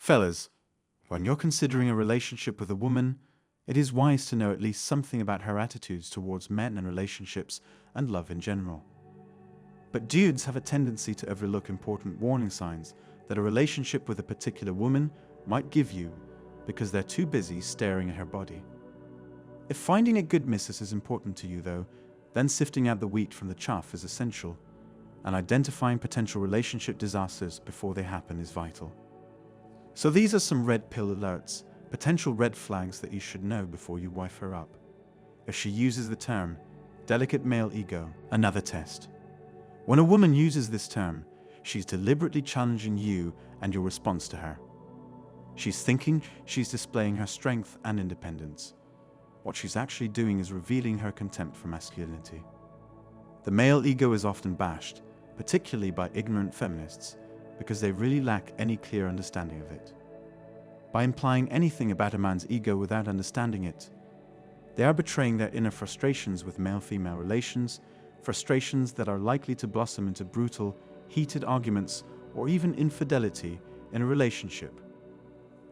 Fellas, when you're considering a relationship with a woman, it is wise to know at least something about her attitudes towards men and relationships and love in general. But dudes have a tendency to overlook important warning signs that a relationship with a particular woman might give you because they're too busy staring at her body. If finding a good missus is important to you though, then sifting out the wheat from the chaff is essential, and identifying potential relationship disasters before they happen is vital. So these are some red pill alerts, potential red flags that you should know before you wife her up. If she uses the term delicate male ego, another test. When a woman uses this term, she's deliberately challenging you and your response to her. She's thinking she's displaying her strength and independence. What she's actually doing is revealing her contempt for masculinity. The male ego is often bashed, particularly by ignorant feminists, because they really lack any clear understanding of it. By implying anything about a man's ego without understanding it, they are betraying their inner frustrations with male-female relations, frustrations that are likely to blossom into brutal, heated arguments or even infidelity in a relationship.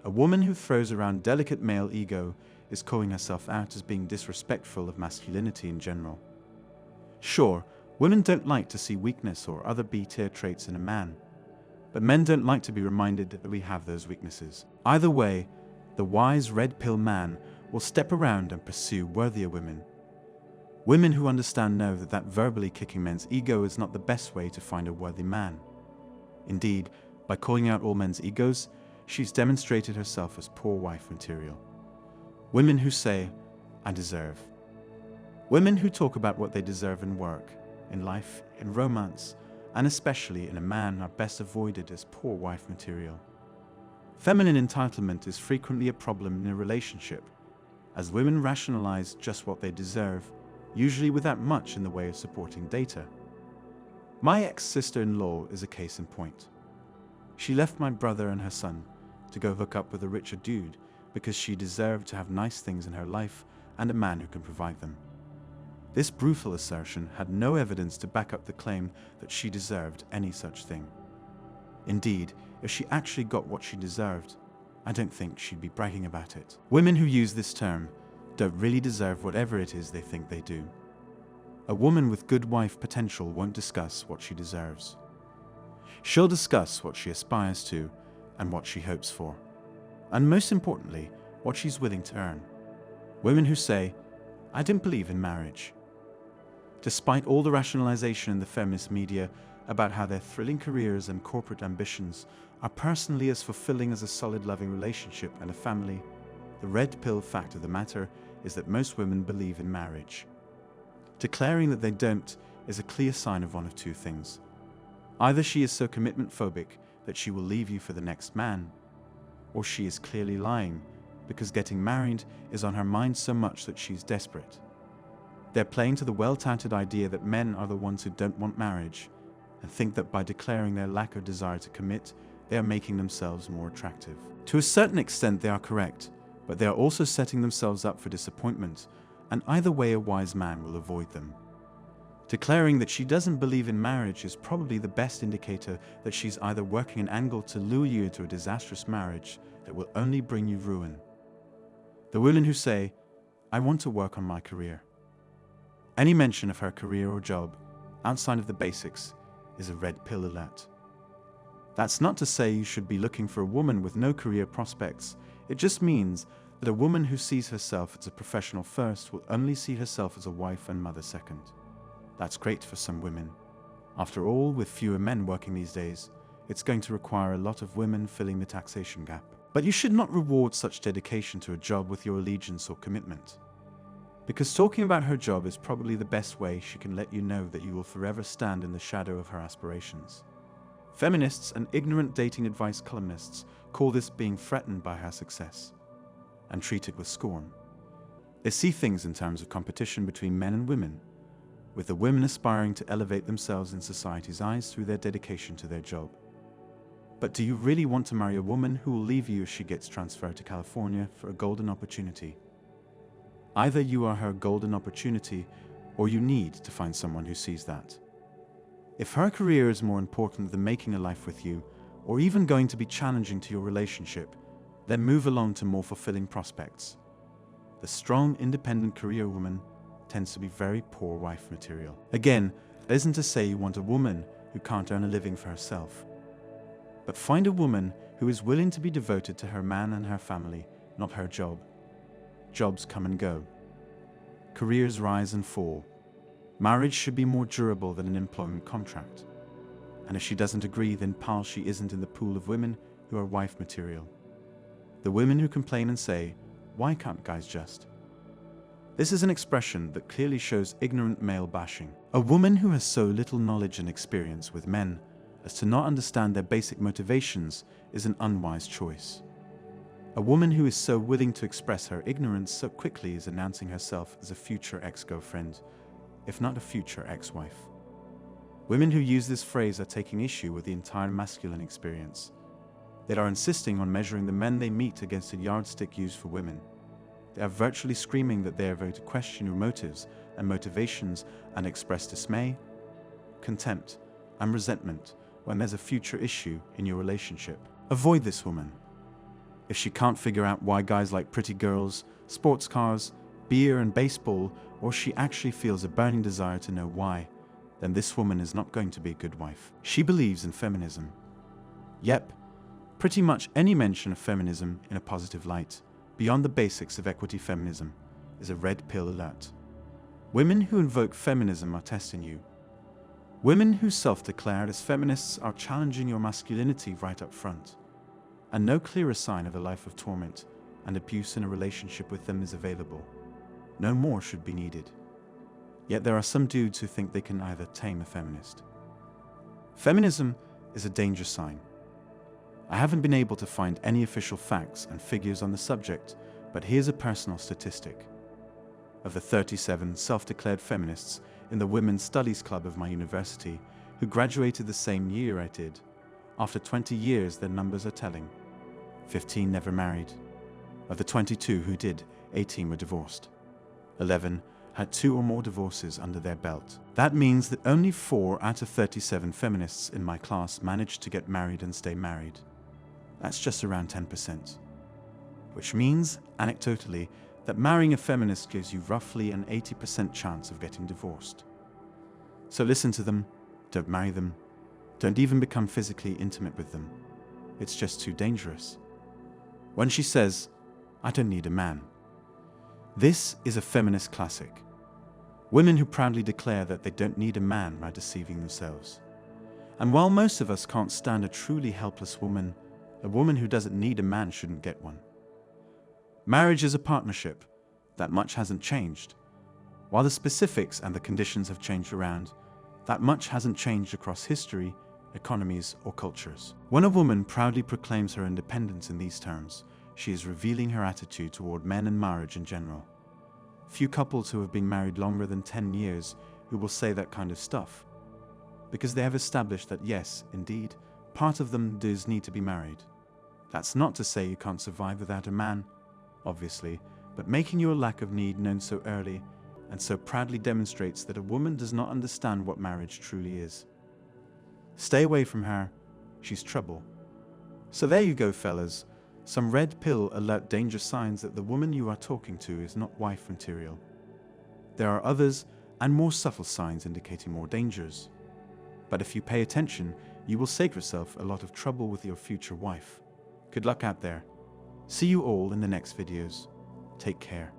A woman who throws around delicate male ego is calling herself out as being disrespectful of masculinity in general. Sure, women don't like to see weakness or other B-tier traits in a man, but men don't like to be reminded that we have those weaknesses. Either way, the wise red pill man will step around and pursue worthier women. Women who understand know that verbally kicking men's ego is not the best way to find a worthy man. Indeed, by calling out all men's egos, she's demonstrated herself as poor wife material. Women who say, "I deserve." Women who talk about what they deserve in work, in life, in romance, and especially in a man are best avoided as poor wife material. Feminine entitlement is frequently a problem in a relationship, as women rationalize just what they deserve, usually without much in the way of supporting data. My ex-sister-in-law is a case in point. She left my brother and her son to go hook up with a richer dude because she deserved to have nice things in her life and a man who can provide them. This brutal assertion had no evidence to back up the claim that she deserved any such thing. Indeed, if she actually got what she deserved, I don't think she'd be bragging about it. Women who use this term don't really deserve whatever it is they think they do. A woman with good wife potential won't discuss what she deserves. She'll discuss what she aspires to and what she hopes for, and most importantly, what she's willing to earn. Women who say, "I don't believe in marriage." Despite all the rationalization in the feminist media about how their thrilling careers and corporate ambitions are personally as fulfilling as a solid loving relationship and a family, the red pill fact of the matter is that most women believe in marriage. Declaring that they don't is a clear sign of one of two things. Either she is so commitment phobic that she will leave you for the next man, or she is clearly lying because getting married is on her mind so much that she's desperate. They're playing to the well-touted idea that men are the ones who don't want marriage and think that by declaring their lack of desire to commit, they are making themselves more attractive. To a certain extent they are correct, but they are also setting themselves up for disappointment, and either way a wise man will avoid them. Declaring that she doesn't believe in marriage is probably the best indicator that she's either working an angle to lure you into a disastrous marriage that will only bring you ruin. The women who say, "I want to work on my career." Any mention of her career or job, outside of the basics, is a red pill alert. That's not to say you should be looking for a woman with no career prospects. It just means that a woman who sees herself as a professional first will only see herself as a wife and mother second. That's great for some women. After all, with fewer men working these days, it's going to require a lot of women filling the taxation gap. But you should not reward such dedication to a job with your allegiance or commitment. Because talking about her job is probably the best way she can let you know that you will forever stand in the shadow of her aspirations. Feminists and ignorant dating advice columnists call this being threatened by her success, and treat it with scorn. They see things in terms of competition between men and women, with the women aspiring to elevate themselves in society's eyes through their dedication to their job. But do you really want to marry a woman who will leave you if she gets transferred to California for a golden opportunity? Either you are her golden opportunity, or you need to find someone who sees that. If her career is more important than making a life with you, or even going to be challenging to your relationship, then move along to more fulfilling prospects. The strong, independent career woman tends to be very poor wife material. Again, that isn't to say you want a woman who can't earn a living for herself. But find a woman who is willing to be devoted to her man and her family, not her job. Jobs come and go. Careers rise and fall. Marriage should be more durable than an employment contract. And if she doesn't agree, then pal, she isn't in the pool of women who are wife material. The women who complain and say, "Why can't guys just?" This is an expression that clearly shows ignorant male bashing. A woman who has so little knowledge and experience with men as to not understand their basic motivations is an unwise choice. A woman who is so willing to express her ignorance so quickly is announcing herself as a future ex-girlfriend, if not a future ex-wife. Women who use this phrase are taking issue with the entire masculine experience. They are insisting on measuring the men they meet against a yardstick used for women. They are virtually screaming that they are going to question your motives and motivations and express dismay, contempt, and resentment when there's a future issue in your relationship. Avoid this woman. If she can't figure out why guys like pretty girls, sports cars, beer and baseball, or she actually feels a burning desire to know why, then this woman is not going to be a good wife. She believes in feminism. Yep, pretty much any mention of feminism in a positive light, beyond the basics of equity feminism, is a red pill alert. Women who invoke feminism are testing you. Women who self-declare as feminists are challenging your masculinity right up front. And no clearer sign of a life of torment and abuse in a relationship with them is available. No more should be needed. Yet there are some dudes who think they can either tame a feminist. Feminism is a danger sign. I haven't been able to find any official facts and figures on the subject, but here's a personal statistic. Of the 37 self-declared feminists in the Women's Studies Club of my university who graduated the same year I did, after 20 years their numbers are telling. 15 never married. Of the 22 who did, 18 were divorced. 11 had 2 or more divorces under their belt. That means that only 4 out of 37 feminists in my class managed to get married and stay married. That's just around 10%. Which means, anecdotally, that marrying a feminist gives you roughly an 80% chance of getting divorced. So listen to them, don't marry them, don't even become physically intimate with them. It's just too dangerous. When she says, "I don't need a man," this is a feminist classic. Women who proudly declare that they don't need a man are deceiving themselves. And while most of us can't stand a truly helpless woman, a woman who doesn't need a man shouldn't get one. Marriage is a partnership. That much hasn't changed. While the specifics and the conditions have changed around, that much hasn't changed across history, economies, or cultures. When a woman proudly proclaims her independence in these terms, she is revealing her attitude toward men and marriage in general. Few couples who have been married longer than 10 years who will say that kind of stuff, because they have established that yes, indeed, part of them does need to be married. That's not to say you can't survive without a man, obviously, but making your lack of need known so early and so proudly demonstrates that a woman does not understand what marriage truly is. Stay away from her, she's trouble. So there you go, fellas. Some red pill alert danger signs that the woman you are talking to is not wife material. There are others and more subtle signs indicating more dangers. But if you pay attention, you will save yourself a lot of trouble with your future wife. Good luck out there. See you all in the next videos. Take care.